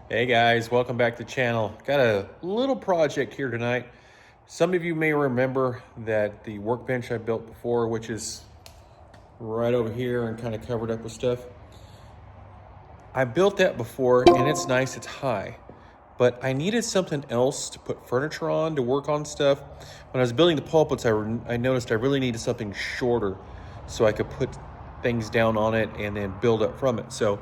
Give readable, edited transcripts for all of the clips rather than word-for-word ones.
Hey guys, welcome back to the channel. Got a little project here tonight. Some of you may remember that the workbench I built before, which is right over here and kind of covered up with stuff. I built that before and it's nice, it's high, but I needed something else to put furniture on, to work on stuff. When I was building the pulpits, I noticed I really needed something shorter so I could put things down on it and then build up from it. So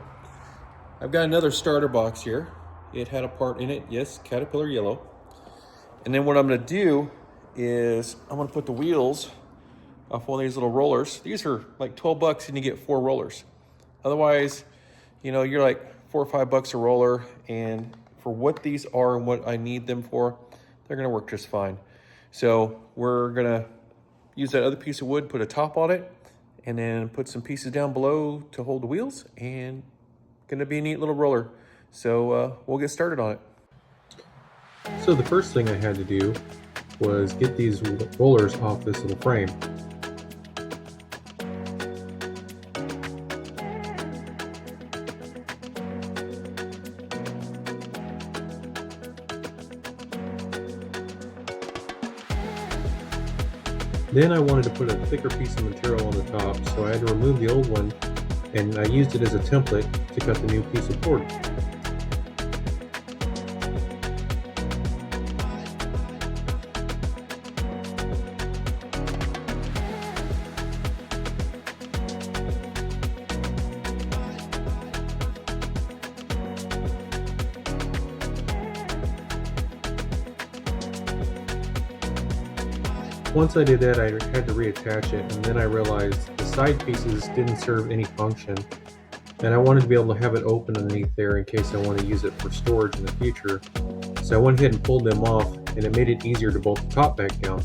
I've got another starter box here. It had a part in it, yes, Caterpillar yellow. And then what I'm gonna do is I'm gonna put the wheels off one of these little rollers. These are like 12 bucks and you get 4 rollers. Otherwise, you're like $4 or $5 a roller, and for what these are and what I need them for, they're gonna work just fine. So we're gonna use that other piece of wood, put a top on it, and then put some pieces down below to hold the wheels, and gonna be a neat little roller. So we'll get started on it. So the first thing I had to do was get these rollers off this little frame. Then I wanted to put a thicker piece of material on the top, so I had to remove the old one, and I used it as a template to cut the new piece of board. Once I did that, I had to reattach it, and then I realized the side pieces didn't serve any function, and I wanted to be able to have it open underneath there in case I want to use it for storage in the future. So I went ahead and pulled them off, and it made it easier to bolt the top back down.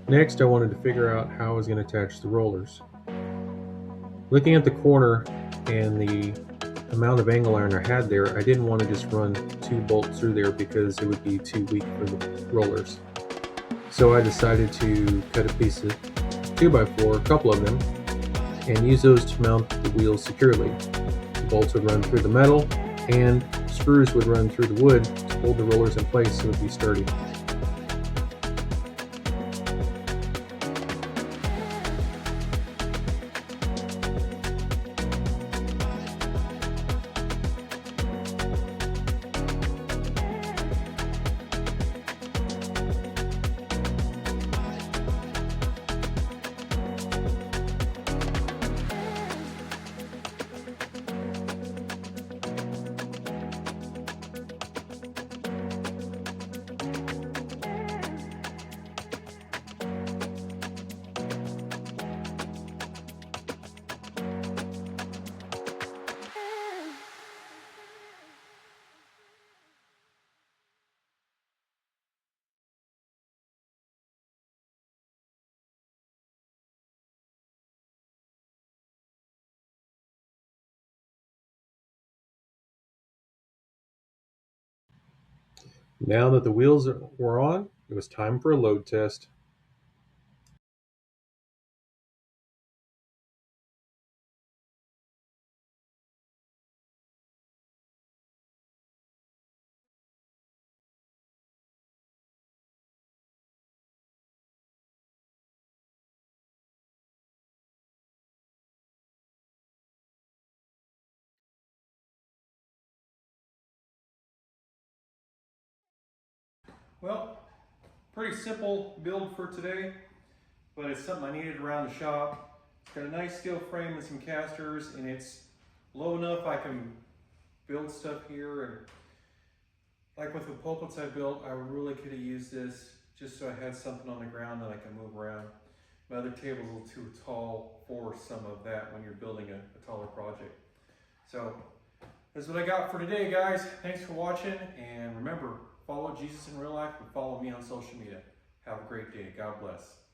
Next, I wanted to figure out how I was going to attach the rollers. Looking at the corner and the amount of angle iron I had there, I didn't want to just run 2 bolts through there because it would be too weak for the rollers. So I decided to cut a piece of 2x4, a couple of them, and use those to mount the wheels securely. The bolts would run through the metal, and screws would run through the wood to hold the rollers in place so it would be sturdy. Now that the wheels were on, it was time for a load test. Well, pretty simple build for today, but it's something I needed around the shop. It's got a nice steel frame and some casters, and it's low enough I can build stuff here. And like with the pulpits I built, I really could have used this just so I had something on the ground that I can move around. My other table's a little too tall for some of that when you're building a taller project. So that's what I got for today, guys. Thanks for watching, and remember, follow Jesus in real life and follow me on social media. Have a great day. God bless.